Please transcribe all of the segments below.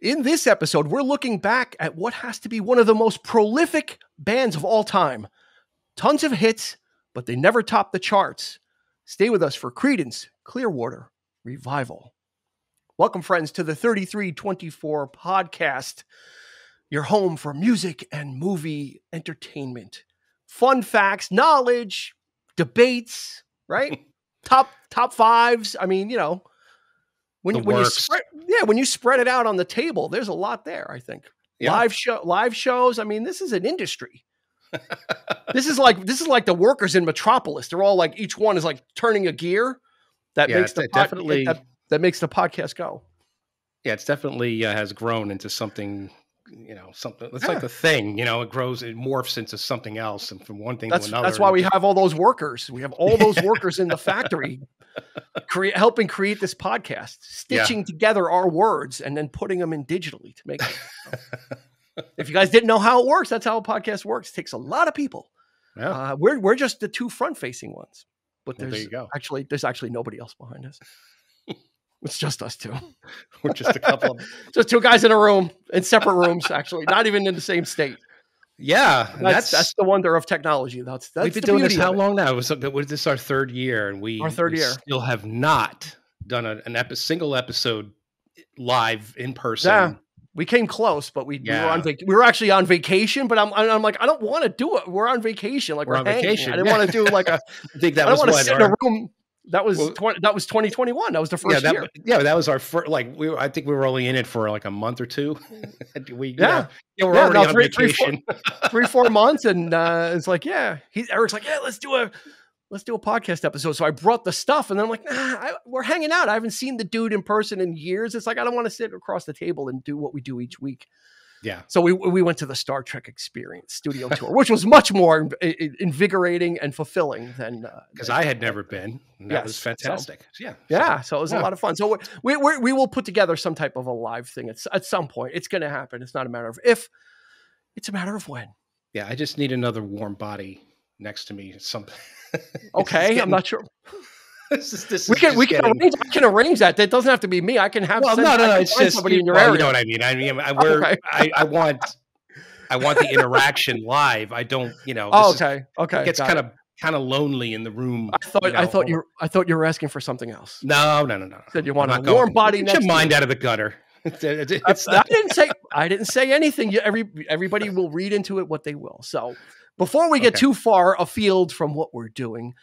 In this episode, we're looking back at what has to be one of the most prolific bands of all time. Tons of hits, but they never topped the charts. Stay with us for Creedence, Clearwater, Revival. Welcome, friends, to the 3324 podcast, your home for music and movie entertainment. Fun facts, knowledge, debates, right? top fives. I mean, you know, when you spread it out on the table, there's a lot there, I think. Yeah. Live shows. I mean, this is an industry. This is like the workers in Metropolis. They're all like, each one is like turning a gear that makes the podcast go. Yeah, it's definitely has grown into something. Something. It's like the thing. It grows, it morphs into something else, and from one thing to another. That's why we have all those workers. We have all those workers in the factory, helping create this podcast, stitching together our words and then putting them in digitally to make it. If you guys didn't know how it works, that's how a podcast works. It takes a lot of people. Yeah. We're just the two front-facing ones, but there you go. There's actually nobody else behind us. It's just us two. We're just a couple of just two guys in a room, in separate rooms, actually, not even in the same state. Yeah. That's the wonder of technology. That's we've been doing this how long now? This is our third year, and we still have not done a single episode live in person. Yeah. We came close, but we were actually on vacation. But I'm like, I don't want to do it. We're on vacation, like we're on vacation. I didn't want to do like a. I think that was sit in a room. That was 2021. That was the first year. Yeah, that was our first. I think we were only in it for like a month or two. We're already on vacation. 3-4 months, and it's like, Eric's like, let's do a podcast episode. So I brought the stuff, and then I'm like, we're hanging out. I haven't seen the dude in person in years. It's like, I don't want to sit across the table and do what we do each week. Yeah. So we went to the Star Trek Experience studio tour, which was much more invigorating and fulfilling than because I had never been. And that was fantastic. So it was a lot of fun. So we will put together some type of a live thing at some point. It's going to happen. It's not a matter of if, it's a matter of when. Yeah, I just need another warm body next to me. Okay, I'm not sure. I can arrange that. That doesn't have to be me. I can have. It's just somebody in your area. You know what I mean? I want the interaction live. I don't. Okay. It gets kind of lonely in the room. I thought you were asking for something else. No. Said you want a warm body. Get your mind out of the gutter. I didn't say anything. Everybody will read into it what they will. So before we get too far afield from what we're doing.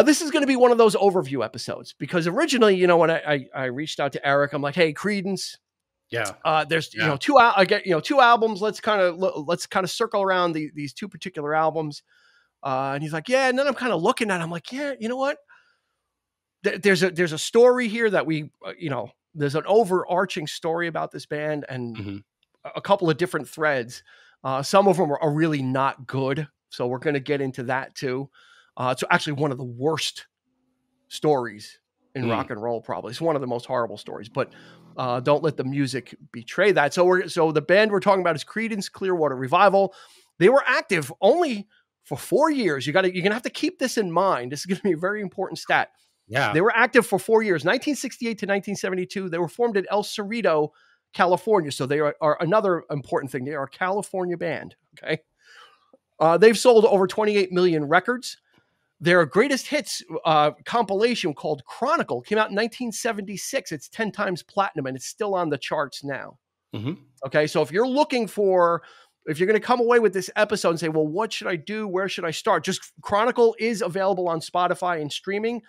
This is going to be one of those overview episodes because originally, when I reached out to Eric, I'm like, hey, Creedence. Yeah. There's two albums. Let's kind of circle around these two particular albums. And he's like, yeah. And then I'm kind of looking at it, I'm like, yeah, you know what? There's a story here that there's an overarching story about this band and a couple of different threads. Some of them are really not good. So we're going to get into that too. It's actually one of the worst stories in rock and roll, probably. It's one of the most horrible stories, but don't let the music betray that. So the band we're talking about is Creedence Clearwater Revival. They were active only for 4 years. You're going to have to keep this in mind. This is going to be a very important stat. Yeah. They were active for 4 years, 1968 to 1972. They were formed in El Cerrito, California. So they are another important thing. They are a California band. Okay. They've sold over 28 million records. Their greatest hits compilation called Chronicle came out in 1976. It's 10 times platinum, and it's still on the charts now. Mm-hmm. Okay, so if you're going to come away with this episode and say, well, what should I do? Where should I start? Just Chronicle is available on Spotify and streaming.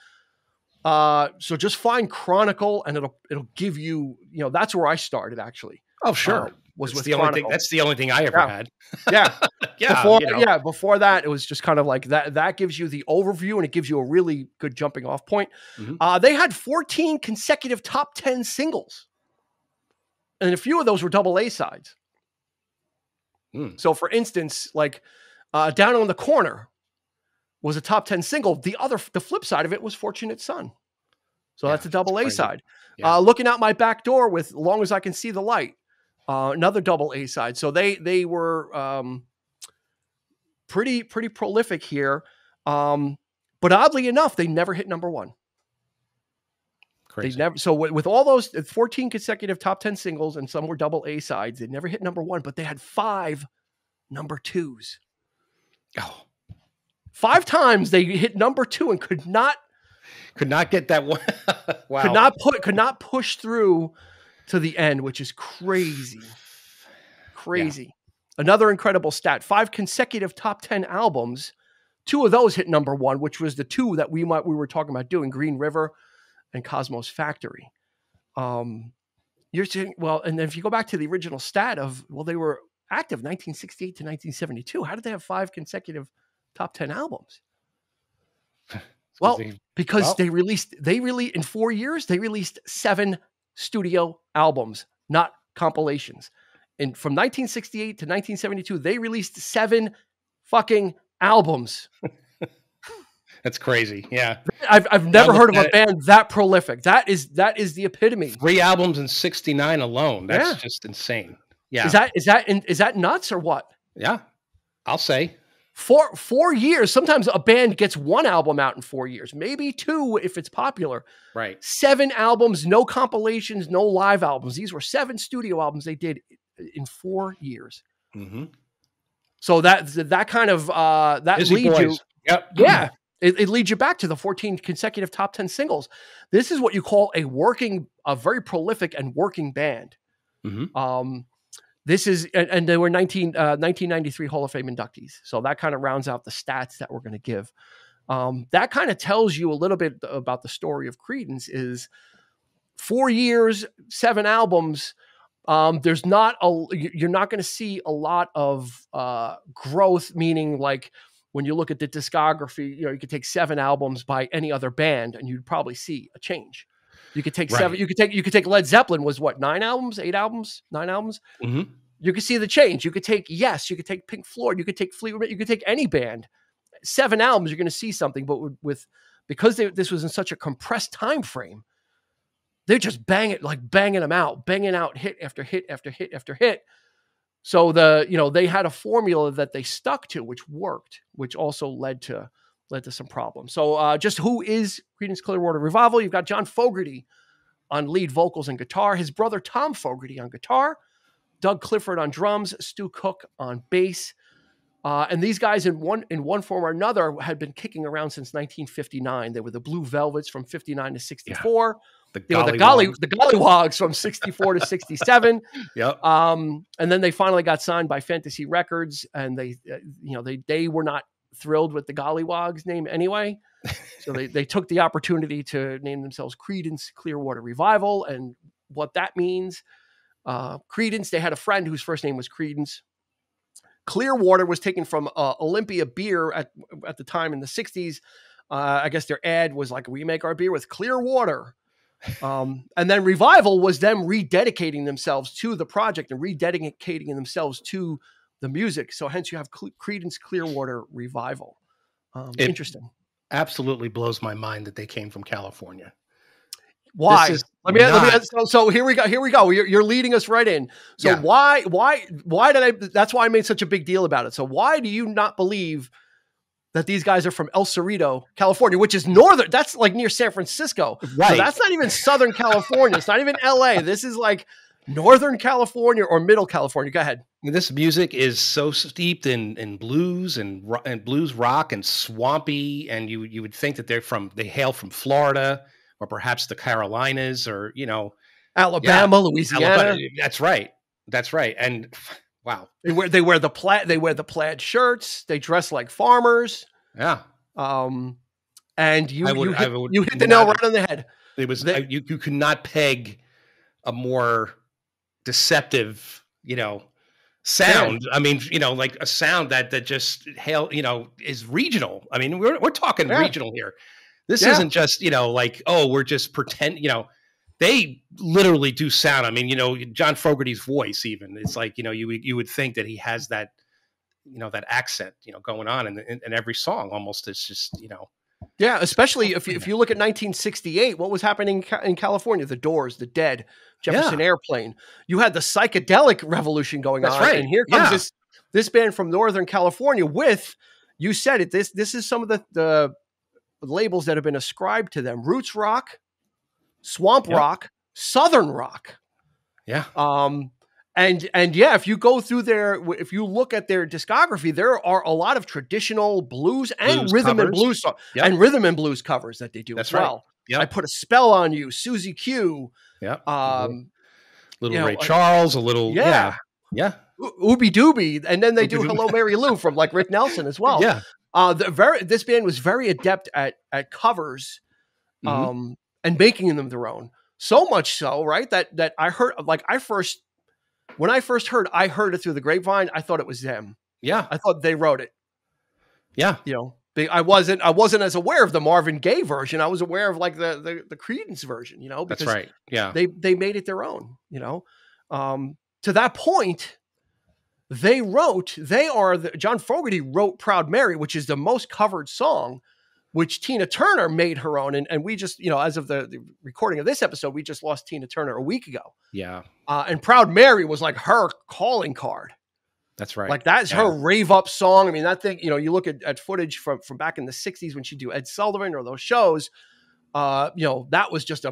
So just find Chronicle, and it'll give you, that's where I started actually. Oh, sure. That's the only thing I ever had. Yeah. Before that, it was just kind of like that. That gives you the overview and it gives you a really good jumping off point. Mm-hmm. They had 14 consecutive top 10 singles. And a few of those were double A sides. Mm. So for instance, like Down on the Corner was a top 10 single. The flip side of it was Fortunate Son. So that's a double A side. Yeah. Looking Out My Back Door with Long As I Can See the Light. Another double A side. So they were pretty prolific here. But oddly enough, they never hit number one. Crazy. They never. So with all those 14 consecutive top 10 singles and some were double A sides, they never hit number one, but they had 5 number 2s. Oh. 5 times they hit number 2 and could not get that one. Wow. Could not push through to the end, which is crazy. Crazy. Yeah. Another incredible stat: 5 consecutive top 10 albums. 2 of those hit number 1, which was the 2 that we were talking about doing, Green River and Cosmos Factory. You're saying, well, and then if you go back to the original stat of, well, they were active 1968 to 1972. How did they have 5 consecutive top 10 albums? Well, because they released in 4 years, they released 7 studio albums, not compilations. And from 1968 to 1972, they released 7 fucking albums. That's crazy. Yeah. I've never heard of a band that prolific. That is the epitome. 3 albums in 69 alone. That's just insane. Yeah. Is that nuts or what? Yeah. I'll say. 4 years. Sometimes a band gets 1 album out in 4 years, maybe 2 if it's popular. Right. 7 albums, no compilations, no live albums. These were 7 studio albums they did in 4 years. Mm-hmm. So that kind of that Busy leads boys. you. Yep. Yeah. It leads you back to the 14 consecutive top 10 singles. This is what you call a very prolific and working band. Mm-hmm. This is, and they were 1993 Hall of Fame inductees. So that kind of rounds out the stats that we're going to give. That kind of tells you a little bit about the story of Creedence. Is 4 years, 7 albums. You're not going to see a lot of growth, meaning like when you look at the discography, you could take 7 albums by any other band and you'd probably see a change. You could take 7. You could take Led Zeppelin was what, 9 albums, 8 albums, 9 albums. Mm-hmm. You could see the change. You could take Yes. You could take Pink Floyd. You could take Fleetwood. You could take any band. 7 albums, you're going to see something. But because this was in such a compressed time frame, they're just banging them out, banging out hit after hit after hit after hit. So they had a formula that they stuck to, which worked, which also led to some problems. So just who is Creedence Clearwater Revival? You've got John Fogerty on lead vocals and guitar, his brother Tom Fogerty on guitar, Doug Clifford on drums, Stu Cook on bass. And these guys in one form or another had been kicking around since 1959. They were the Blue Velvets from 59 to 64. Yeah. The Gollywogs from 64 to 67. Yep. And then they finally got signed by Fantasy Records, and they were not thrilled with the Gollywogs name anyway. So they took the opportunity to name themselves Creedence Clearwater Revival. And what that means, Creedence, they had a friend whose first name was Creedence. Clearwater was taken from Olympia Beer at the time in the 60s. I guess their ad was like, we make our beer with clear water. And then Revival was them rededicating themselves to the project and rededicating themselves to the music. So hence you have Creedence Clearwater Revival. Interesting. Absolutely blows my mind that they came from California. Why? So here we go. You're leading us right in. So yeah. Why that's why I made such a big deal about it. So why do you not believe that these guys are from El Cerrito, California, which is northern? That's like near San Francisco. Right. So that's not even Southern California. It's not even LA. This is like Northern California or Middle California. Go ahead. This music is so steeped in blues and blues rock and swampy. And you would think that they hail from Florida or perhaps the Carolinas or, Alabama, Louisiana. Alabama. That's right. And wow. They wear the plaid shirts. They dress like farmers. Yeah. And you hit the nail right on the head. It was you could not peg a more deceptive, sound. Yeah. I mean, like a sound that just is regional. I mean, we're talking regional here. This isn't just, we're just pretend, they literally do sound. I mean, John Fogerty's voice, even, it's like, you would think that he has that, that accent, going on in every song almost. It's just, Yeah, especially if you look at 1968, what was happening in California? The Doors, The Dead, Jefferson Airplane. You had the psychedelic revolution going on. Right. And here comes this band from Northern California with, you said it, this is some of the labels that have been ascribed to them. Roots rock, swamp rock, southern rock. Yeah. And yeah, if you go through if you look at their discography, there are a lot of traditional blues and rhythm and blues and rhythm and blues covers that they do as well. Yep. I Put a Spell on You, Susie Q. Yeah. Little Ray Charles, a little yeah. Ooby Dooby, and then they do Hello Mary Lou from like Rick Nelson as well. Yeah. This band was very adept at covers, and making them their own. So much so, right, that I heard, like, when I first heard it through the grapevine. I thought it was them. Yeah, I thought they wrote it. Yeah, I wasn't as aware of the Marvin Gaye version. I was aware of like the Creedence version. Because that's right. Yeah, they made it their own. To that point, John Fogerty wrote Proud Mary, which is the most covered song, which Tina Turner made her own. And we just, as of the recording of this episode, we just lost Tina Turner a week ago. Yeah. And Proud Mary was like her calling card. That's right. Like that's her rave up song. I mean, that thing, you look at footage from back in the 60s when she'd do Ed Sullivan or those shows, that was just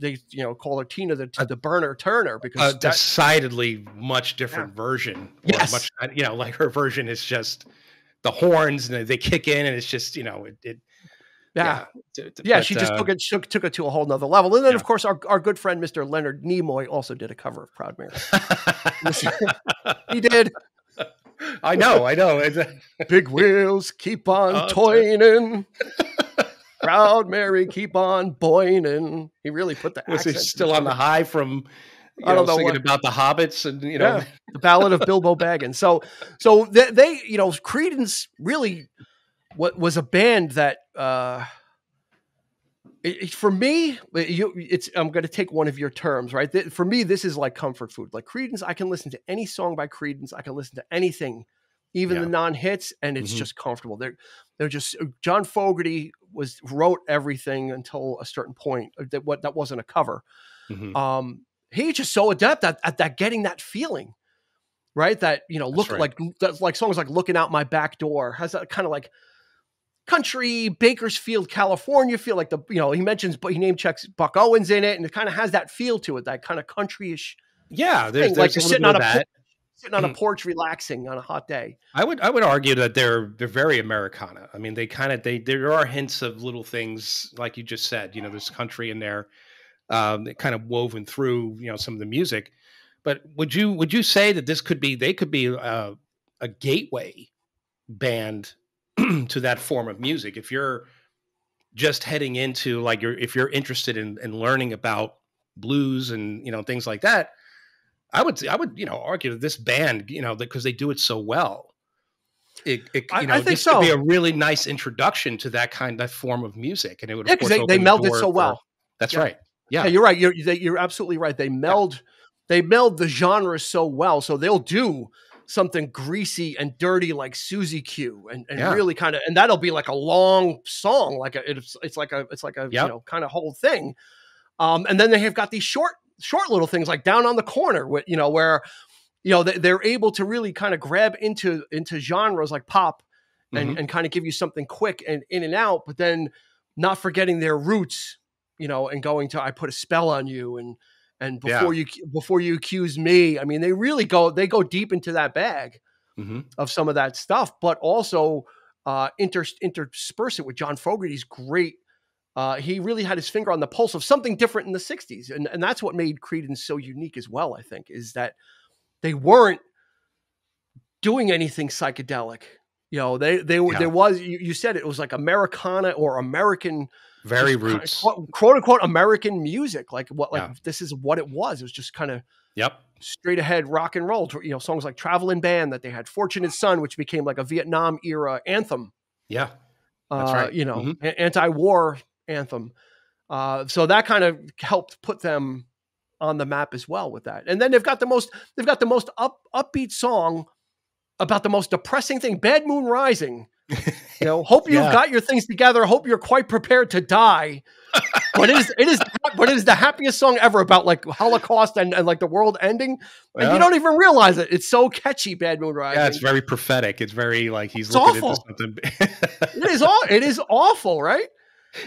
they call her Tina the Burner Turner, because decidedly much different version. Yes. Much, like her version is just the horns and they kick in and it's just, she just took it to a whole nother level. And then of course our good friend Mr. Leonard Nimoy also did a cover of Proud Mary. He did. I know. Big wheels keep on toining. Proud Mary keep on boining. He really put the accent. Was he still on the high from I don't know, singing about the hobbits and the Ballad of Bilbo Baggins. So they Creedence really was a band that for me, I'm going to take one of your terms, right? For me, this is like comfort food. Like Creedence, I can listen to any song by Creedence. I can listen to anything, even the non-hits, and it's just comfortable. They're just, John Fogerty wrote everything until a certain point that wasn't a cover. He's just so adept at that, getting that feeling, right? That, like songs like Looking Out My Back Door has that kind of like country Bakersfield, California feel, like he name checks Buck Owens in it, and it kind of has that feel to it, that kind of country-ish. Yeah, there's like you're sitting on a porch relaxing on a hot day. I would argue that they're very Americana. I mean, there are hints of little things like you just said. There's country in there, kind of woven through some of the music. But would you say that they could be a gateway band to that form of music? If you're just heading into if you're interested in learning about blues and things like that, I would argue that this band, because they do it so well, I think so. Could be a really nice introduction to that form of music, and it would because they meld it so well. That's right. Yeah, you're right. You're absolutely right. They meld the genres so well. So they'll do something greasy and dirty like Susie Q, and really kind of, and that'll be like a long song, it's like a kind of whole thing. And then they have got these short little things like Down on the Corner, where they're able to really kind of grab into genres like pop and kind of give you something quick and in and out, but then not forgetting their roots, and going to I Put a Spell on You and before you accuse me. I mean, they really go deep into that bag of some of that stuff, but also intersperse it with John Fogerty's great. He really had his finger on the pulse of something different in the 60s. And that's what made Creedence so unique as well, I think, is that they weren't doing anything psychedelic. There was, you said it was like Americana or American, very roots, quote unquote American music. This is what it was. It was just kind of straight ahead rock and roll. Songs like Traveling Band that they had, Fortunate Son, which became like a Vietnam era anthem. Yeah, that's right. Anti-war anthem. So that kind of helped put them on the map as well with that. And then they've got the most upbeat song about the most depressing thing, Bad Moon Rising. Hope you've got your things together. Hope you're quite prepared to die. But it is the happiest song ever about like Holocaust and like the world ending. And you don't even realize it. It's so catchy, Bad Moon Rising. Yeah, it's very prophetic. It's very like he's looking into something. It is awful, right?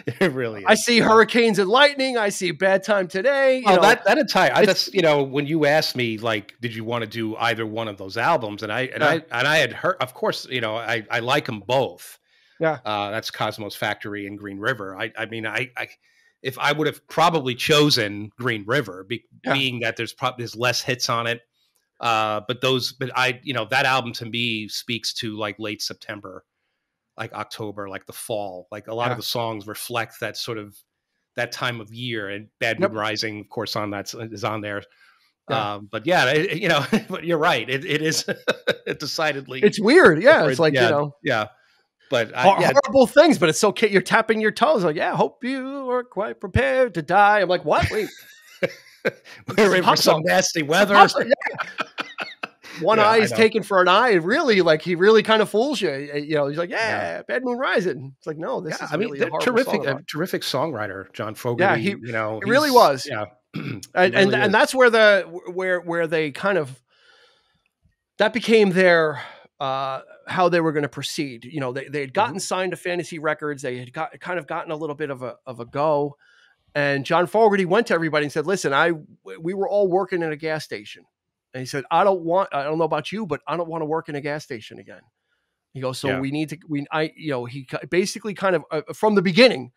It really is. I see hurricanes and lightning. I see Bad Time Today. You Well, know, that entire that's when you asked me like, did you want to do either one of those albums, and I had heard, of course, I like them both. yeah, That's Cosmos Factory and Green River. I mean, if I would have probably chosen Green River, yeah, being that there's less hits on it, but that album to me speaks to like late September, like October, like the fall. Like a lot of yeah. the songs reflect that sort of that time of year, and Bad Moon Yep. Rising, of course, is on there. Yeah. But yeah, but you're right. It is decidedly It's weird. Yeah. It's different. like, Yeah. But horrible things, but it's okay. You're tapping your toes. Like, yeah, hope you are quite prepared to die. I'm like, what? Wait. we're in for some nasty weather. One eye is taken for an eye. Really, like he really kind of fools you. He's like, Bad Moon Rising. It's like, no, this is really a terrific songwriter, John Fogerty. Yeah, he really was. Yeah, and that's where where they kind of that became their how they were going to proceed. They had gotten signed to Fantasy Records. They had gotten a little bit of a go. And John Fogerty went to everybody and said, listen, we were all working in a gas station. And he said, I don't know about you, but I don't want to work in a gas station again. He goes, so we need to, he basically kind of from the beginning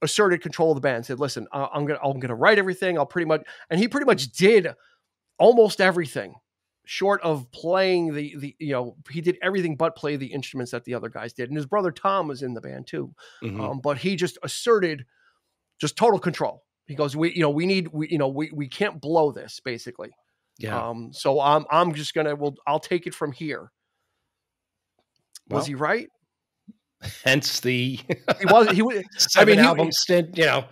asserted control of the band, said, listen, I'm going to write everything. And he pretty much did almost everything short of playing he did everything but play the instruments that the other guys did. And his brother Tom was in the band too. Mm-hmm. But he just asserted just total control. He goes, we can't blow this basically. Yeah. So I'm just I'll take it from here. Was he right? Hence the he was 7 album stint. 7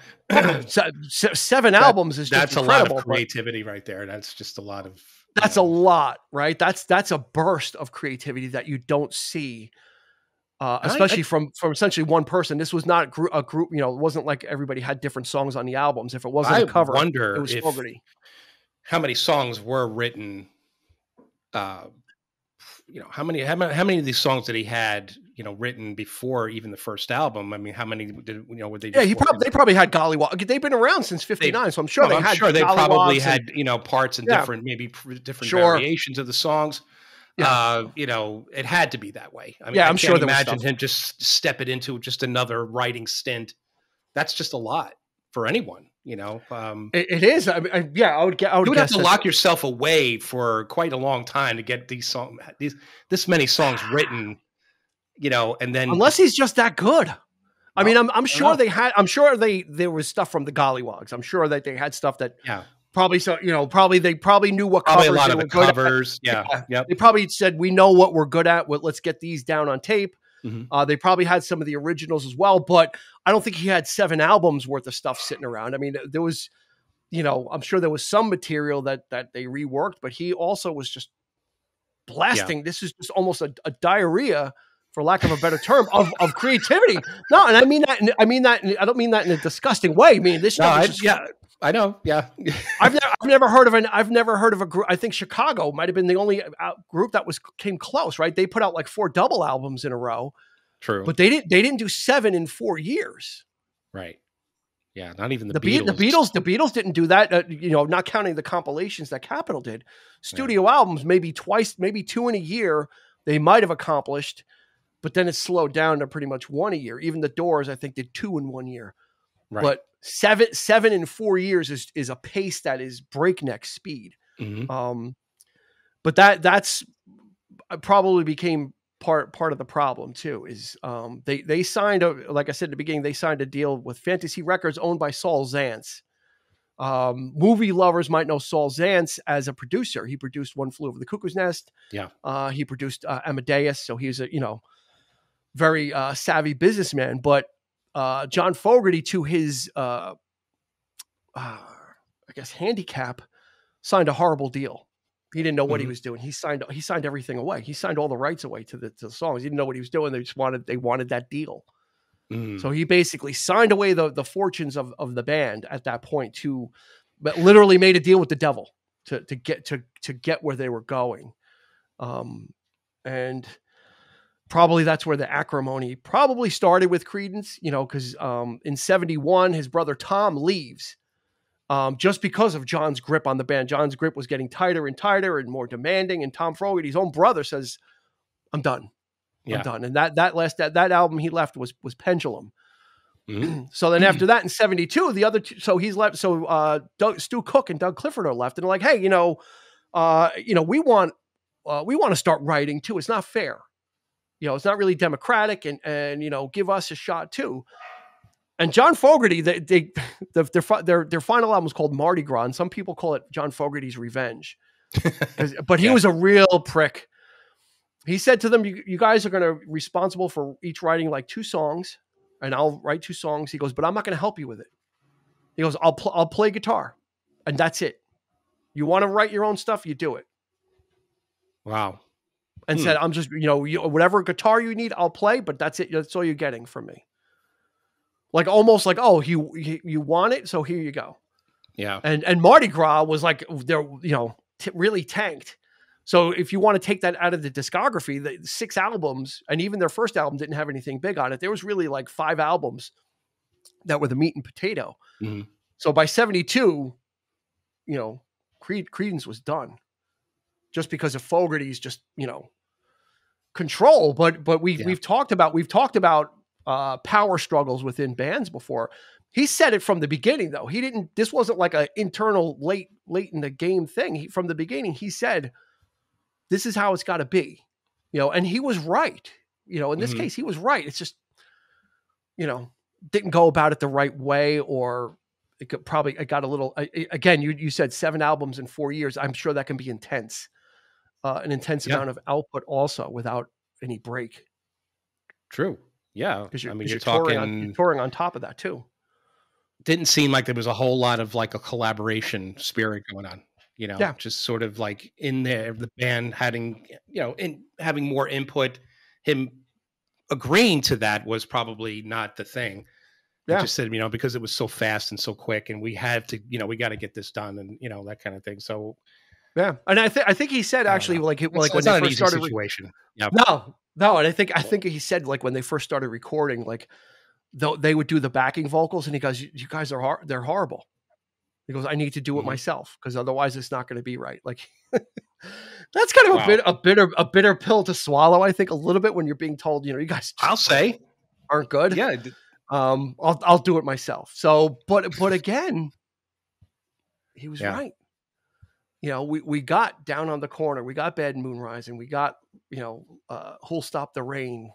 albums is that's just a lot of creativity right there. That's just a lot of. That's a lot, right? That's a burst of creativity that you don't see. Especially from essentially one person. This was not a group. It wasn't like everybody had different songs on the albums. If it wasn't a cover, it was Fogerty. How many songs were written? How many of these songs that he had, written before even the first album? I mean, how many did were they? Yeah, they probably had Gollywog. They've been around since '59, so I'm sure they probably had parts and different variations of the songs. Yeah. It had to be that way. I mean, I'm sure imagine him just step it into just another writing stint. That's just a lot for anyone, It is. I would you would have to lock yourself away for quite a long time to get this many songs written, and then unless he's just that good. I mean, I'm sure there was stuff from the Gollywogs. I'm sure that they had stuff that probably they probably knew what probably covers a lot of the covers. They probably said, we know what we're good at. Let's get these down on tape. Mm-hmm. They probably had some of the originals as well, but I don't think he had 7 albums worth of stuff sitting around. I mean, there was, I'm sure there was some material that they reworked, but he also was just blasting. Yeah. This is just almost a diarrhea, for lack of a better term, of creativity. No, and I mean that. I don't mean that in a disgusting way. I mean this. I know. Yeah. I've never heard of a group. I think Chicago might've been the only group that came close, right? They put out like 4 double albums in a row. True. But they didn't do 7 in 4 years. Right. Yeah. Not even the Beatles. The Beatles didn't do that. Not counting the compilations that Capitol did. Studio albums, maybe 2 in a year, they might've accomplished, but then it slowed down to pretty much 1 a year. Even the Doors, I think, did 2 in 1 year. Right. But 7 in 4 years is a pace that is breakneck speed. Mm-hmm. But that's probably became part of the problem too. Is they signed like I said at the beginning, they signed a deal with Fantasy Records owned by Saul Zaentz. Movie lovers might know Saul Zaentz as a producer. He produced One Flew Over the Cuckoo's Nest. Yeah. He produced Amadeus, so he's a very savvy businessman. But John Fogerty, to his I guess handicap, signed a horrible deal. He didn't know what he was doing. He signed everything away. He signed all the rights away to the songs. He didn't know what he was doing. They wanted that deal. So he basically signed away the fortunes of the band at that point but literally made a deal with the devil to get where they were going. And probably that's where the acrimony probably started with Creedence, you know, because in 71, his brother Tom leaves just because of John's grip on the band. John's grip was getting tighter and tighter and more demanding. And Tom Fogerty's own brother says, I'm done. I'm done. And that album he left was Pendulum. Mm-hmm. So then after that in 72, the other two, so he's left. So Stu Cook and Doug Clifford are left and they're like, hey, we want to start writing too. It's not fair. You know, it's not really democratic and give us a shot too. And John Fogerty, their final album was called Mardi Gras, and some people call it John Fogerty's Revenge. But he was a real prick. He said to them, you guys are going to be responsible for each writing like 2 songs, and I'll write 2 songs. He goes, but I'm not going to help you with it. He goes, I'll play guitar, and that's it. You want to write your own stuff, you do it. Wow. And said, I'm just, whatever guitar you need, I'll play, but that's it. That's all you're getting from me. Like almost like, oh, you want it, so here you go. Yeah. And Mardi Gras was like, they're, really tanked. So if you want to take that out of the discography, the 6 albums, and even their first album didn't have anything big on it. There was really like 5 albums that were the meat and potato. Mm-hmm. So by 72, Creedence was done. Just because of Fogerty's just, control. But we've talked about power struggles within bands before. He said it from the beginning, though. This wasn't like an internal late in the game thing. From the beginning, he said, this is how it's got to be, and he was right. In this case, he was right. It's just, didn't go about it the right way, or it got a little, again, you said 7 albums in 4 years. I'm sure that can be intense, an intense amount of output also without any break. True. Yeah. Because you're touring on top of that too. Didn't seem like there was a whole lot of like a collaboration spirit going on, just sort of like in there, the band having more input. Him agreeing to that was probably not the thing. Yeah. He just said, because it was so fast and so quick and we had to, we got to get this done and, that kind of thing. So, yeah. And I think he said actually when they first started situation. No. And I think he said like when they first started recording, like they would do the backing vocals and he goes, you guys they're horrible. He goes, I need to do it myself because otherwise it's not going to be right. Like that's kind of a bitter pill to swallow. I think a little bit when you're being told, you guys aren't good. Yeah. I'll do it myself. So, but again, he was right. We got Down on the Corner. We got Bad Moon Rising. We got, Who'll Stop the Rain.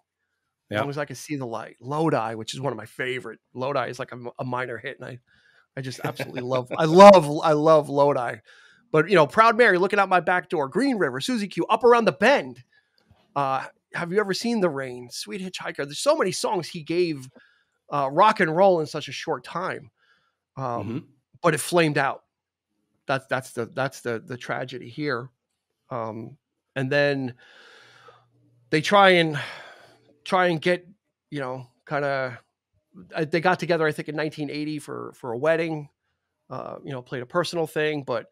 As long as I can see the light. Lodi, which is one of my favorite. Lodi is like a minor hit. And I just absolutely I love Lodi. But, Proud Mary, Looking Out My Back Door, Green River, Susie Q, Up Around the Bend. Have you ever seen The Rain? Sweet Hitchhiker. There's so many songs he gave rock and roll in such a short time. But it flamed out. That's the tragedy here. And then they try and get, kind of, they got together, I think in 1980 for a wedding, played a personal thing, but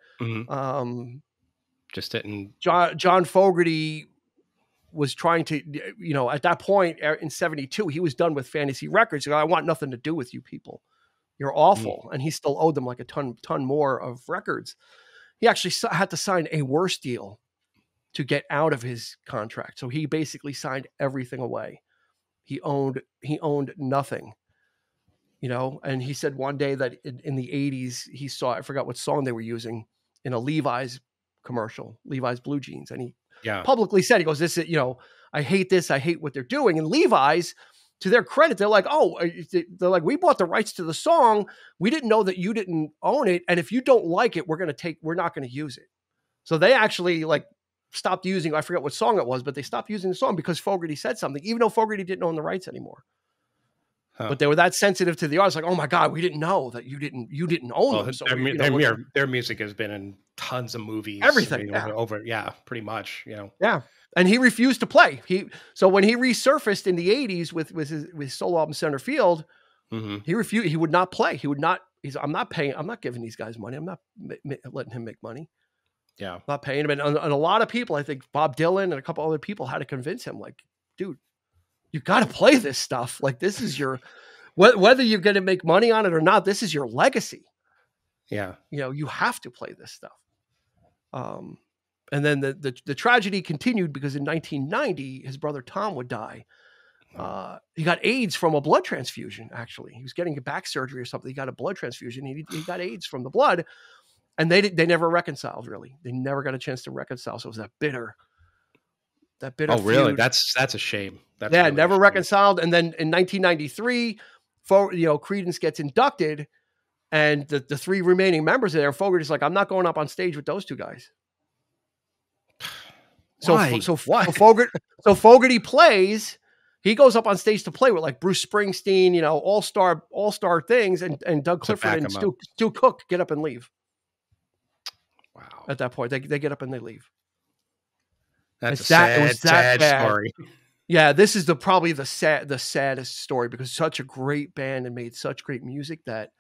just didn't. John Fogerty was trying to, at that point in 72, he was done with Fantasy Records. He goes, I want nothing to do with you people. You're awful. And he still owed them like a ton more of records. He actually had to sign a worse deal to get out of his contract. So he basically signed everything away. He owned nothing, and he said one day that in the 80s, he saw, I forgot what song they were using in a Levi's commercial, Levi's blue jeans. And he publicly said, he goes, this is, I hate this. I hate what they're doing. And Levi's, to their credit, they're like, we bought the rights to the song. We didn't know that you didn't own it. And if you don't like it, we're not going to use it. So they actually stopped using, I forget what song it was, but they stopped using the song because Fogerty said something, even though Fogerty didn't own the rights anymore. Huh. But they were that sensitive to the artist. Like, oh my God, we didn't know that you didn't own them. So their music has been in tons of movies. Everything. Pretty much, Yeah. And he refused to play. So when he resurfaced in the 80s with his solo album Center Field, he refused. He would not play. He would not. I'm not paying. I'm not giving these guys money. I'm not letting him make money. Yeah, I'm not paying him. And a lot of people, I think Bob Dylan and a couple other people, had to convince him. Like, dude, You got to play this stuff. Like, this is your, whether you're going to make money on it or not, this is your legacy. Yeah. You know, you have to play this stuff. And then the tragedy continued because in 1990, his brother Tom would die. He got AIDS from a blood transfusion, actually. He was getting a back surgery or something. He got a blood transfusion. He got AIDS from the blood. And they never reconciled, really. They never got a chance to reconcile. So it was that bitter Oh, really? feud. That's a shame. That's Yeah, really never reconciled. And then in 1993, Creedence gets inducted, and the three remaining members there, Fogerty's like, I'm not going up on stage with those two guys. Why? So Fogerty plays. He goes up on stage to play with like Bruce Springsteen, you know, all-star things, and Doug Clifford and Stu Cook get up and leave. Wow. At that point, they get up and they leave. That's a sad story. Yeah, this is probably the saddest story, because such a great band and made such great music that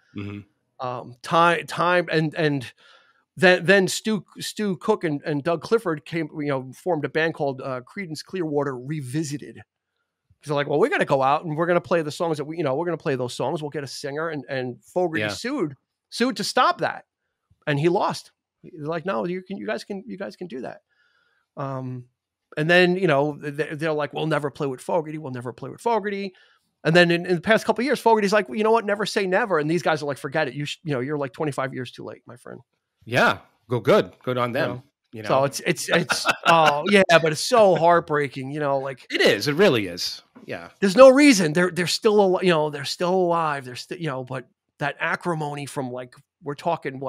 time and then Stu Cook and Doug Clifford formed a band called Creedence Clearwater Revisited. Because they're like, well, we're going to go out and we're going to play the songs that we're going to play those songs. We'll get a singer, and Fogerty sued to stop that, and he lost. They're like, no, you guys can do that. And then, they're like, we'll never play with Fogerty. We'll never play with Fogerty. And then in the past couple of years, Fogerty's like, well, you know what? Never say never. And these guys are like, forget it. You're like 25 years too late, my friend. Yeah. Good on them. So it's oh yeah, but it's so heartbreaking, like it is. It really is. Yeah. There's no reason they're still, they're still alive. They're still, but that acrimony from we're talking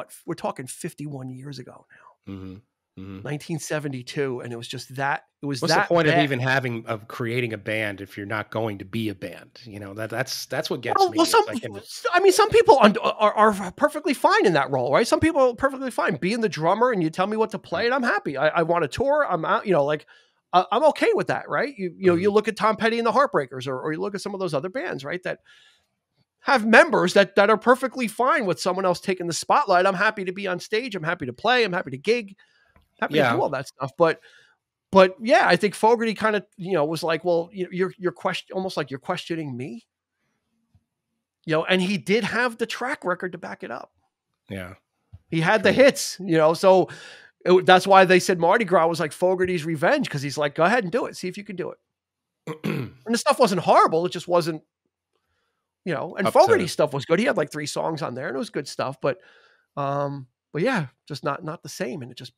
51 years ago now. Mm-hmm. 1972, and it was just that. What's the point of creating a band if you're not going to be a band? That's what gets me. Well, some people are perfectly fine in that role, right? Some people are perfectly fine being the drummer, and you tell me what to play, and I'm happy. I want to tour. I'm out. I'm okay with that, right? You look at Tom Petty and the Heartbreakers, or you look at some of those other bands, right? That have members that are perfectly fine with someone else taking the spotlight. I'm happy to be on stage. I'm happy to play. I'm happy to gig. Happy to do all that stuff, but yeah, I think Fogerty kind of was like, well, you're almost like you're questioning me, and he did have the track record to back it up. Yeah, he had the hits, so that's why they said Mardi Gras was like Fogerty's revenge, because he's like, go ahead and do it, see if you can do it. And the stuff wasn't horrible; it just wasn't, And Fogerty's stuff was good. He had like 3 songs on there, and it was good stuff, but yeah, just not the same, and it just.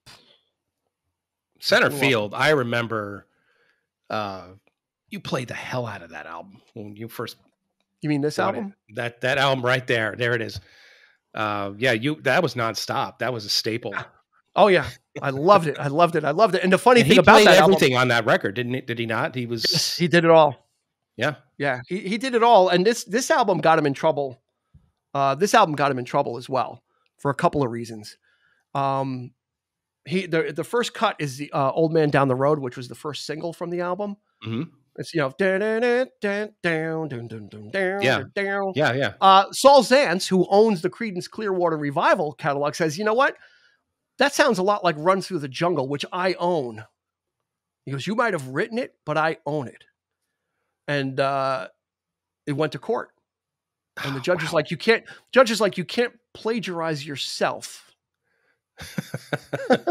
Center Field, I remember you played the hell out of that album when you first. You mean this album? That album right there. There it is. That was nonstop. That was a staple. Oh yeah. I loved it. And the funny thing about that everything on that record, did he not? He did it all. Yeah. Yeah. He did it all. And this album got him in trouble. This album got him in trouble as well for a couple of reasons. The first cut is the Old Man Down the Road, which was the first single from the album. Mm-hmm. It's Saul Zaentz, who owns the Creedence Clearwater Revival catalog, says, you know what? That sounds a lot like Run Through the Jungle, which I own. He goes, you might have written it, but I own it. And it went to court. And the judge is like, you can't plagiarize yourself.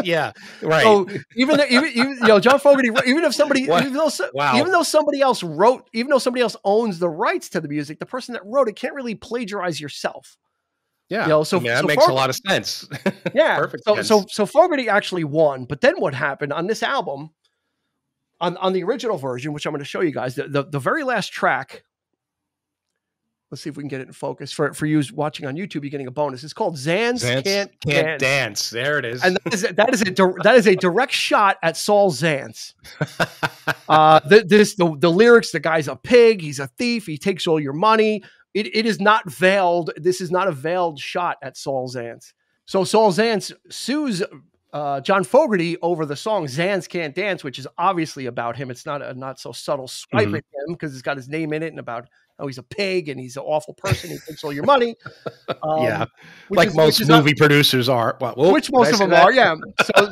Yeah, right. So even John Fogerty, even though somebody else owns the rights to the music, the person that wrote it can't really plagiarize yourself. Yeah, that makes a lot of sense. Yeah, perfect. So Fogerty actually won, but then what happened on this album, on the original version, which I'm going to show you guys, the very last track. Let's see if we can get it in focus. For you watching on YouTube, you're getting a bonus. It's called Zaentz Can't Dance. There it is. And that is a direct shot at Saul Zaentz. The lyrics, the guy's a pig, he's a thief, he takes all your money. It is not veiled. This is not a veiled shot at Saul Zaentz. So Saul Zaentz sues John Fogerty over the song Zaentz Can't Dance, which is obviously about him. It's not a not so subtle swipe at him, because it's got his name in it and about how he's a pig and he's an awful person. He takes all your money. Yeah, like most movie producers are. Well, which most of them are. Yeah. So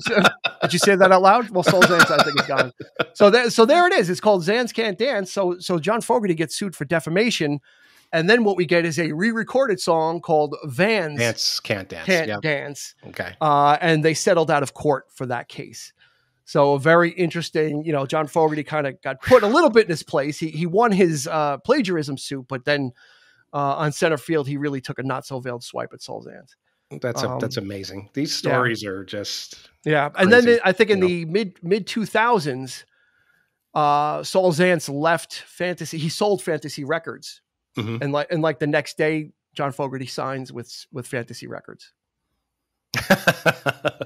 did you say that out loud? Well, Soul Zans, I think, is gone. So there it is. It's called Zans Can't Dance. So John Fogerty gets sued for defamation. And then what we get is a re-recorded song called Vans Can't Dance. Can't Dance. Okay. And they settled out of court for that case. So very interesting. You know, John Fogerty kind of got put a little bit in his place. He won his plagiarism suit, but then on center field, he really took a not so veiled swipe at Soul Zans. That's amazing. These stories are just crazy. And then I think in the mid 2000s, Soul Zans left Fantasy. He sold Fantasy Records. Mm-hmm. And like the next day, John Fogerty signs with Fantasy Records.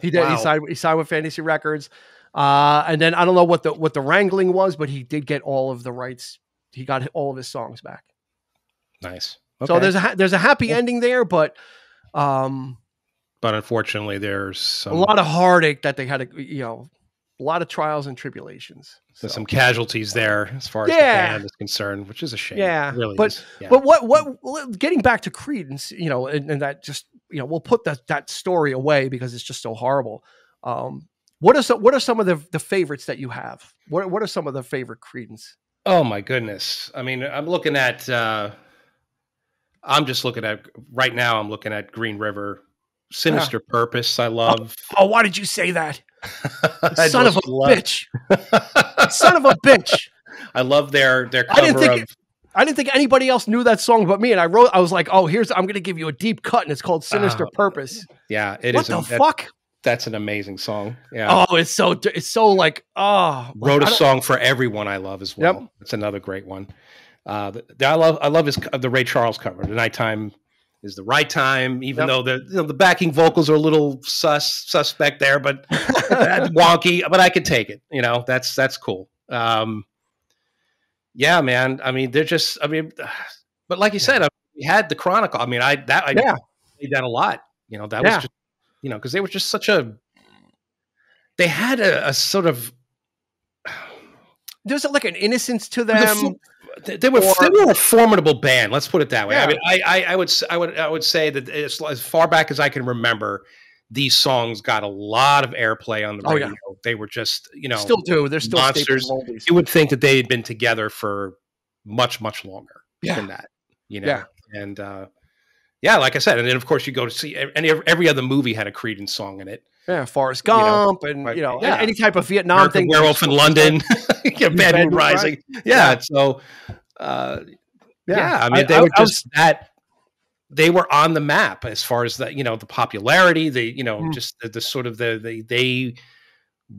He did. Wow. He signed with Fantasy Records, and then I don't know what the wrangling was, but he did get all of the rights. He got all of his songs back. Nice. Okay. So there's a happy ending there, but unfortunately, there's a lot of heartache that they had to, a lot of trials and tribulations. There's some casualties there as far as the band is concerned, which is a shame. Yeah, really but what getting back to Creedence, and that just we'll put that story away because it's just so horrible. What are some of the favorites that you have? What are some of the favorite Creedence? Oh my goodness! I mean, I'm just looking at right now. I'm looking at Green River, Sinister Purpose. I love. Oh, why did you say that? Son of a bitch! Son of a bitch! I love their cover I didn't think anybody else knew that song but me, and I was like, "Oh, I'm going to give you a deep cut, and it's called Sinister Purpose." Yeah, it is. What the fuck? That's an amazing song. Yeah. Oh, it's so like wrote a song for everyone I love as well. Yep. That's another great one. I love the Ray Charles cover. The Nighttime is the Right Time, even though the backing vocals are a little suspect there, but wonky. But I can take it. That's cool. Yeah, man. I mean, but like you said, we had the Chronicle. I mean, I played that a lot. That was just because they were just they had a sort of there's like an innocence to them. They were a formidable band. Let's put it that way. Yeah. I mean, I would say that as far back as I can remember, these songs got a lot of airplay on the radio. Yeah. They were just, still do. They're still monsters. You would think that they had been together for much, much longer than that. Yeah. And like I said, and then of course you go to see every other movie had a Creedence song in it. Yeah, Forrest Gump, any type of Vietnam thing. Werewolf in London, Bad Moon Rising. Yeah, so I mean, they were just that. They were on the map as far as the popularity. Just the sort of they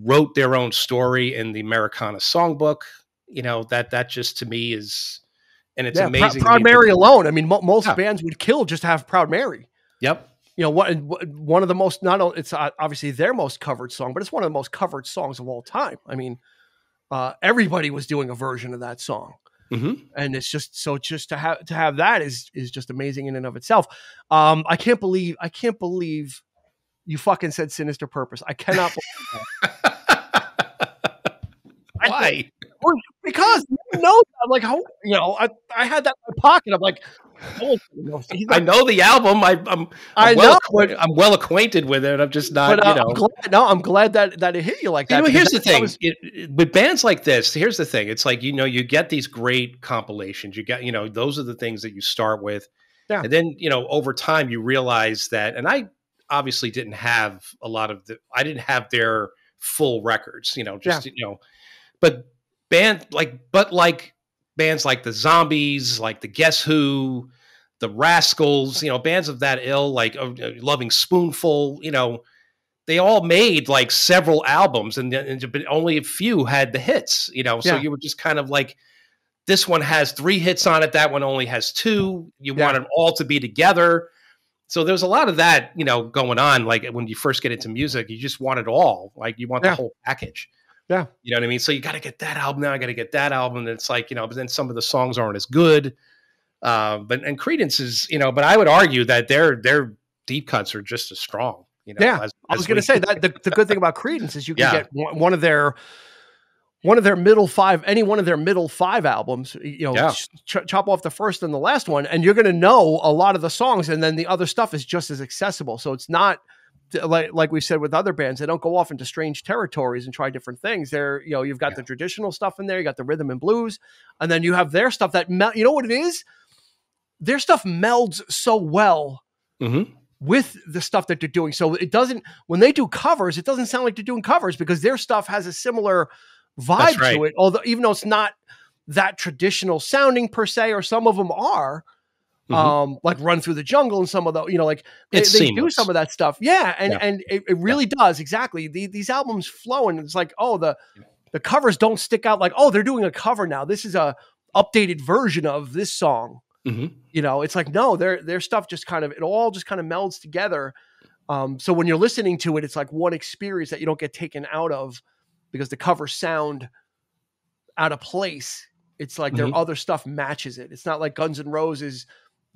wrote their own story in the Americana Songbook. That just to me is, and it's amazing. Proud Mary alone. I mean, most bands would kill just to have Proud Mary. Yep. One of the most, not only it's obviously their most covered song, but it's one of the most covered songs of all time. I mean, everybody was doing a version of that song. Mm-hmm. And it's just to have that is just amazing in and of itself. I can't believe you fucking said Sinister Purpose. I cannot believe that. Why? Because I'm like, how I had that in my pocket. I'm like, I know the album. I'm well acquainted with it. I'm just not. But, I'm glad that it hit you like that. Here's the thing: with bands like this, here's the thing. It's like you get these great compilations. You get those are the things that you start with, and then over time you realize that. And I obviously didn't have a lot of I didn't have their full records. But bands like the Zombies, like the Guess Who, the Rascals, bands of that ilk, like Loving Spoonful, they all made like several albums, and only a few had the hits, So you were just kind of like, this one has 3 hits on it, that one only has 2. You want them all to be together. So there's a lot of that, going on. Like when you first get into music, you just want it all. Like you want the whole package. Yeah. You know what I mean? So you got to get that album now. I got to get that album. And it's like, but then some of the songs aren't as good. And Creedence is, but I would argue that their deep cuts are just as strong. I was going to say that the good thing about Creedence is you can get one of their one of their middle five, any one of their middle five albums, Yeah. chop off the first and the last one, and you're going to know a lot of the songs, and then the other stuff is just as accessible. So it's not like we said with other bands, they don't go off into strange territories and try different things. They're, you've got the traditional stuff in there, you got the rhythm and blues, and then you have their stuff that, you know what it is? Their stuff melds so well with the stuff that they're doing. So it doesn't, when they do covers, it doesn't sound like they're doing covers because their stuff has a similar vibe to it. Although, even though it's not that traditional sounding per se, or some of them are, like Run Through the Jungle and some of the, like they do some of that stuff. Yeah. And it really does. Exactly. These albums flow, and it's like, oh, the covers don't stick out like, oh, they're doing a cover now. This is a updated version of this song. It's like, no, their stuff just kind of, it all just kind of melds together. So when you're listening to it, it's like one experience that you don't get taken out of because the covers sound out of place. It's like their other stuff matches it. It's not like Guns N' Roses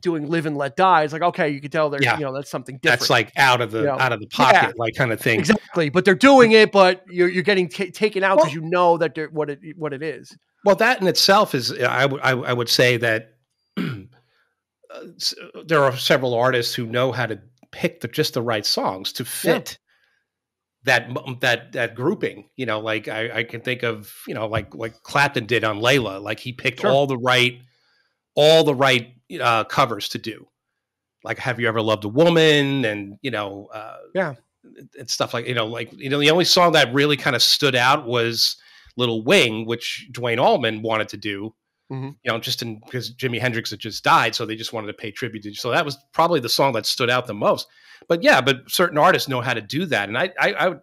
doing Live and Let Die. It's like, okay, you can tell they're, that's something different. That's like out of the pocket, like kind of thing. Exactly. But they're doing it, but you're getting taken out because that they're what it is. Well, that in itself is, I would say that there are several artists who know how to pick just the right songs to fit that grouping. Like I can think of, like Clapton did on Layla. Like he picked all the right covers to do. Like Have You Ever Loved a Woman, and and stuff like the only song that really kind of stood out was Little Wing, which Duane Allman wanted to do. Because Jimi Hendrix had just died, so they just wanted to pay tribute to. So that was probably the song that stood out the most. But certain artists know how to do that, and I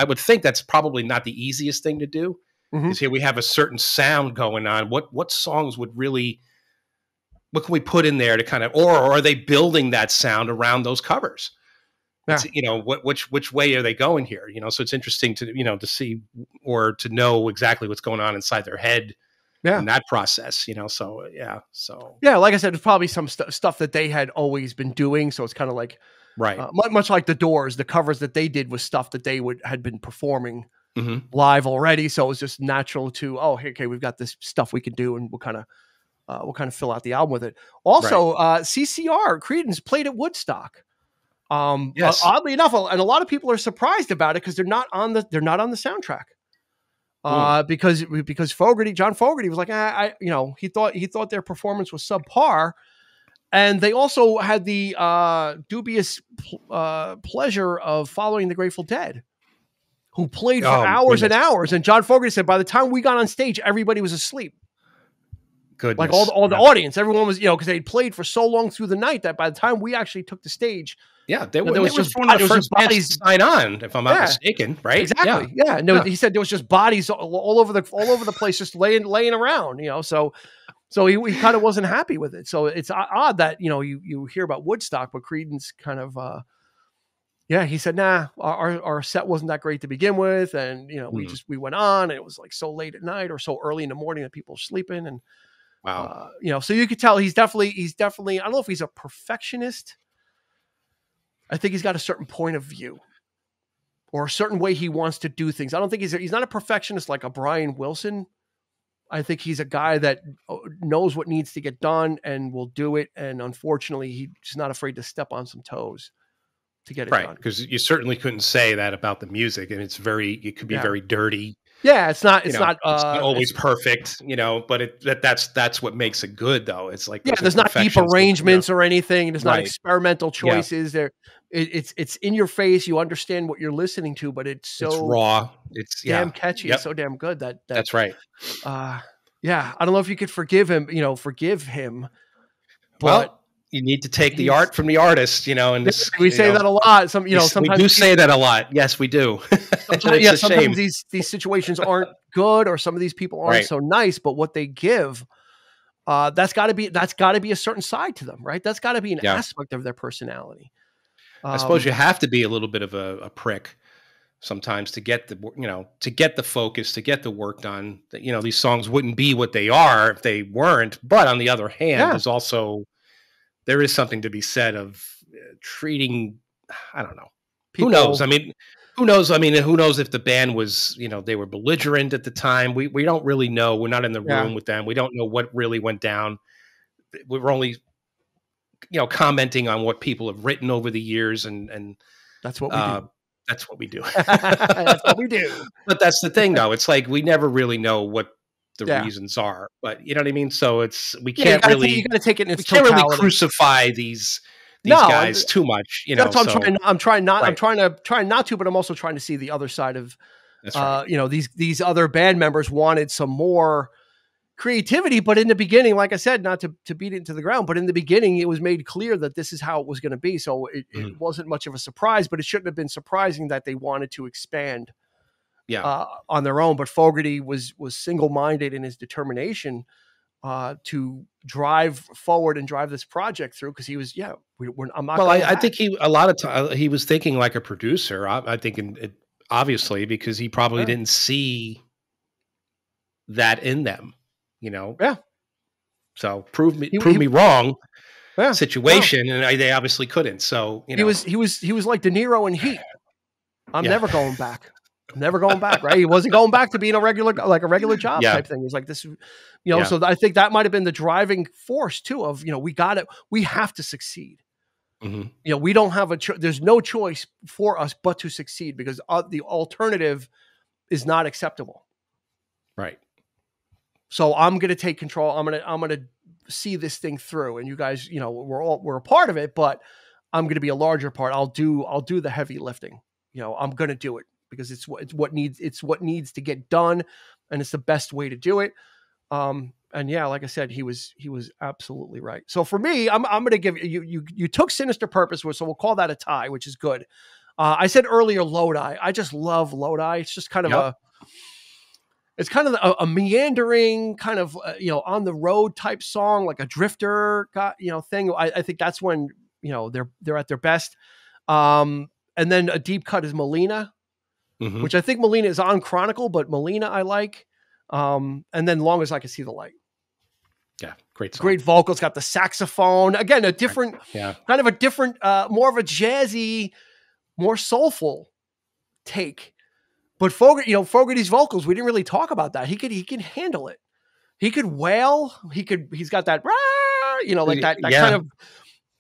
would think that's probably not the easiest thing to do. Because here we have a certain sound going on. What songs would really, what can we put in there to kind of, or are they building that sound around those covers? Yeah. Which way are they going here? So it's interesting to see or to know exactly what's going on inside their head. In that process, so. Like I said, it's probably some stuff that they had always been doing. So it's kind of like, much like the Doors, the covers that they did was stuff that they had been performing live already. So it was just natural to, okay, we've got this stuff we can do, and we'll kind of fill out the album with it. Also, CCR, Creedence, played at Woodstock. Oddly enough, and a lot of people are surprised about it because they're not on the soundtrack. Because John Fogerty was like, he thought their performance was subpar, and they also had the dubious pleasure of following the Grateful Dead, who played for hours and hours. And John Fogerty said, by the time we got on stage, everybody was asleep. Goodness. Like all the audience, everyone was, because they played for so long through the night that by the time we actually took the stage. Yeah, they was just one of the first bodies to sign on, if I'm not mistaken, right? Exactly. Yeah. No, he said there was just bodies all over the place, just laying around. So he kind of wasn't happy with it. So it's odd that you hear about Woodstock, but Creedence kind of he said, nah, our set wasn't that great to begin with, and we went on, and it was like so late at night or so early in the morning that people were sleeping, and so you could tell he's definitely I don't know if he's a perfectionist. I think he's got a certain point of view or a certain way he wants to do things. I don't think he's not a perfectionist like a Brian Wilson. I think he's a guy that knows what needs to get done and will do it. And unfortunately, he's not afraid to step on some toes to get it done. Because you certainly couldn't say that about the music, and it could be very dirty. Yeah, it's not always perfect, but that's what makes it good, though. It's like, there's not deep arrangements or anything. There's not experimental choices there. It's in your face. You understand what you're listening to, but it's raw. It's damn catchy. It's so damn good that's right. I don't know if you could forgive him, but well, you need to take the art from the artist, and this, we say that a lot. Sometimes we do say that a lot. Yes, we do. Sometimes these situations aren't good, or some of these people aren't so nice, but what they give, that's got to be a certain side to them, right? That's got to be an aspect of their personality. I suppose you have to be a little bit of a prick sometimes to get the focus, to get the work done. These songs wouldn't be what they are if they weren't. But on the other hand, there is something to be said of treating, I don't know. Who knows? I mean, Who knows? I mean, who knows if the band was, they were belligerent at the time. We don't really know. We're not in the room with them. We don't know what really went down. We're only, commenting on what people have written over the years, and that's what we do. That's what we do. That's what we do. But that's the thing, though. It's like we never really know what the reasons are. But you know what I mean? So we can't really. You got to take it in its totality. Can't really crucify these guys too much. That's what I'm trying not. Right. I'm trying not to, but I'm also trying to see the other side of. That's right. These other band members wanted some more creativity, but in the beginning, like I said, not to beat it into the ground, but in the beginning, it was made clear that this is how it was going to be. So it wasn't much of a surprise, but it shouldn't have been surprising that they wanted to expand on their own. But Fogerty was single-minded in his determination to drive forward and drive this project through, because he was, I'm not. Well, I think a lot of time he was thinking like a producer. I think obviously, because he probably didn't see that in them. Yeah. So prove me wrong. Situation, and they obviously couldn't. So he was like De Niro in Heat. I'm never going back. I'm never going back. Right? He wasn't going back to being a regular job type thing. He's like this, So I think that might have been the driving force too. Of we have to succeed. Mm-hmm. We don't have there's no choice for us but to succeed, because the alternative is not acceptable. Right. So I'm going to take control. I'm going to see this thing through, and you guys, we're a part of it, but I'm going to be a larger part. I'll do the heavy lifting. I'm going to do it because it's what needs to get done, and it's the best way to do it. And like I said, he was absolutely right. So for me, I'm going to give you took Sinister Purpose, so we'll call that a tie, which is good. I said earlier Lodi. I just love Lodi. It's just kind of it's kind of a meandering kind of, on the road type song, like a drifter, thing. I think that's when, they're at their best. And then a deep cut is Melina, which I think Melina is on Chronicle, but Melina I like. And then Long As I Can See the Light. Yeah. Great song. Great vocals, got the saxophone. Again, a different, kind of a different, more of a jazzy, more soulful take. But Fogerty's vocals, we didn't really talk about that. He can handle it. He could wail. He's got that,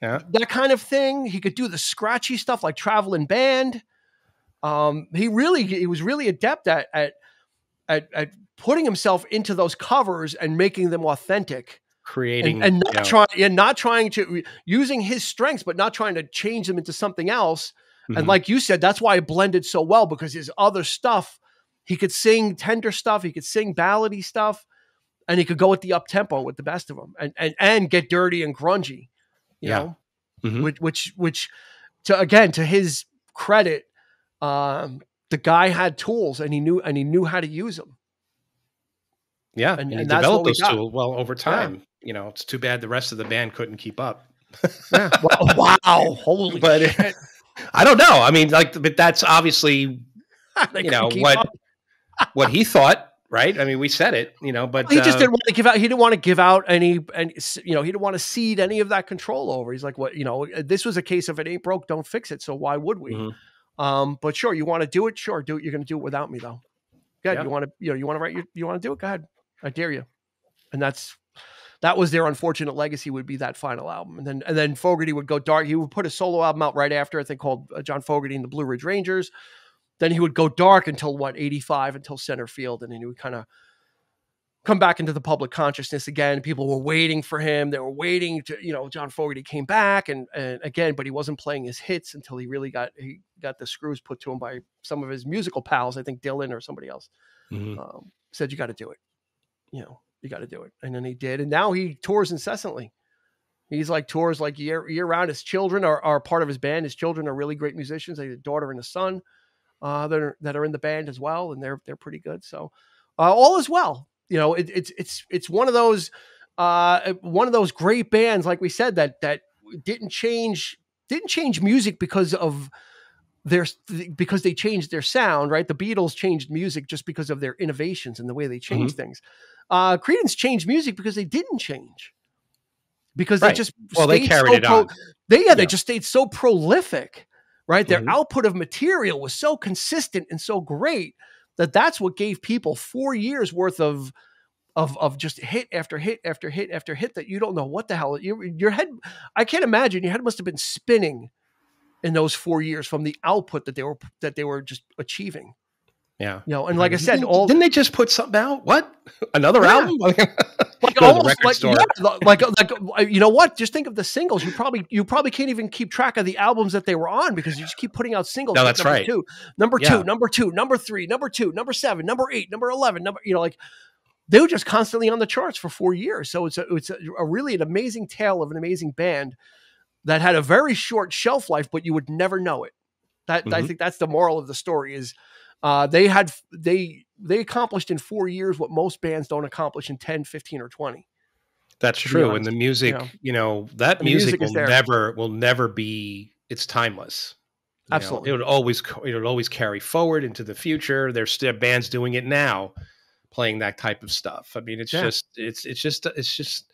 that kind of thing. He could do the scratchy stuff like Traveling Band. He was really adept at putting himself into those covers and making them authentic, creating and not trying to using his strengths, but not trying to change them into something else. And like you said, that's why it blended so well, because his other stuff, he could sing tender stuff, he could sing ballady stuff, and he could go with the up tempo with the best of them, and get dirty and grungy, you know, which to his credit, the guy had tools and he knew how to use them. Yeah, and he developed those tools well over time. Yeah. It's too bad the rest of the band couldn't keep up. Yeah. Wow, holy shit. I don't know. I mean, but that's obviously, what he thought, right? I mean, we said it, but he just didn't want to give out. He didn't want to give out any, he didn't want to cede any of that control over. He's like, this was a case of it ain't broke, don't fix it. So why would we? But sure, you want to do it? Sure, do it. You're going to do it without me though. Good. Yeah. You want to write, you want to do it? Go ahead. I dare you. And that was their unfortunate legacy, would be that final album. And then Fogerty would go dark. He would put a solo album out right after, I think, called John Fogerty and the Blue Ridge Rangers. Then he would go dark until 85, until Center Field. And then he would kind of come back into the public consciousness again. People were waiting for him. They were waiting to, John Fogerty came back and again, but he wasn't playing his hits until he really got the screws put to him by some of his musical pals. I think Dylan or somebody else said, you got to do it. You got to do it. And then he did. And now he tours incessantly. He's tours year round. His children are part of his band. His children are really great musicians. They have a daughter and a son that are in the band as well. And they're pretty good. So all is well. It's one of those great bands, like we said, that didn't change music because they changed their sound, right? The Beatles changed music just because of their innovations and the way they changed things. Creedence changed music because they didn't change, because they just they carried it on. They just stayed so prolific right? Their Mhm. output of material was so consistent and so great that that's what gave people 4 years worth of just hit after hit after hit after hit that you don't know what the hell your head. I can't imagine your head must have been spinning in those 4 years from the output that they were just achieving. Yeah. You know, and like I said, Didn't they just put something out? What? Another album? like Go to the almost record like store. you know what? Just think of the singles. You probably can't even keep track of the albums that they were on because you just keep putting out singles. No, that's right. Number Yeah. two, number 3, number 2, number 7, number 8, number 11, like they were just constantly on the charts for 4 years. So it's a really an amazing tale of an amazing band that had a very short shelf life, but you would never know it. I think that's the moral of the story is they accomplished in 4 years what most bands don't accomplish in 10, 15, or 20. That's true. And the music, that music will never be, it's timeless. Absolutely. It would always carry forward into the future. There's still bands doing it now, playing that type of stuff. I mean, it's just,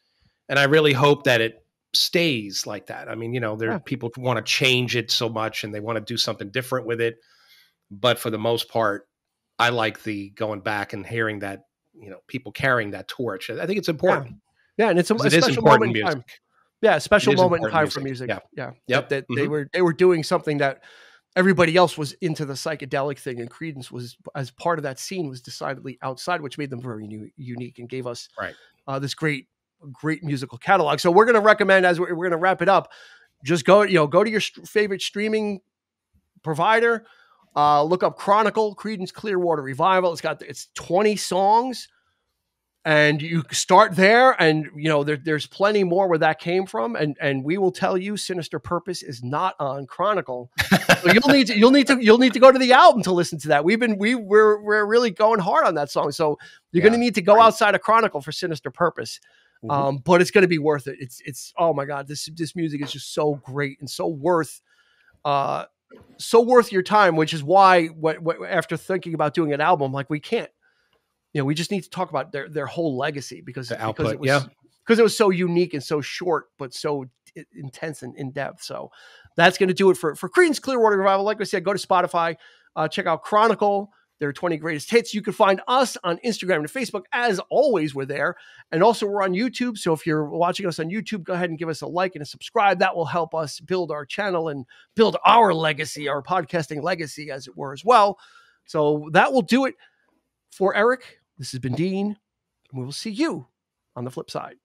and I really hope that it stays like that. I mean, people want to change it so much and they want to do something different with it. But for the most part, I like the going back and hearing that, people carrying that torch. I think it's important. Yeah. And it's a special moment in time. Yeah. A special moment in time for music. Yeah. Yep. That they were doing something that everybody else was into the psychedelic thing, and Creedence was, as part of that scene, was decidedly outside, which made them very unique and gave us this great musical catalog. So we're going to recommend, as we're going to wrap it up, just go to your favorite streaming provider, look up Chronicle, Creedence Clearwater Revival. It's 20 songs, and you start there, and there's plenty more where that came from, and we will tell you Sinister Purpose is not on Chronicle. So you'll need to go to the album to listen to that. We're really going hard on that song, so you're going to need to go outside of Chronicle for Sinister Purpose. But it's going to be worth it. It's oh my God, this music is just so great and so worth your time, which is why after thinking about doing an album, like we can't, we just need to talk about their whole legacy because it was so unique and so short, but so intense and in depth. So that's going to do it for Creedence Clearwater Revival. Like I said, go to Spotify, check out Chronicle, their 20 greatest hits. You can find us on Instagram and Facebook. As always, we're there. And also we're on YouTube. So if you're watching us on YouTube, go ahead and give us a like and a subscribe. That will help us build our channel and build our legacy, our podcasting legacy, as it were, as well. So that will do it for Eric. This has been Dean, and we will see you on the flip side.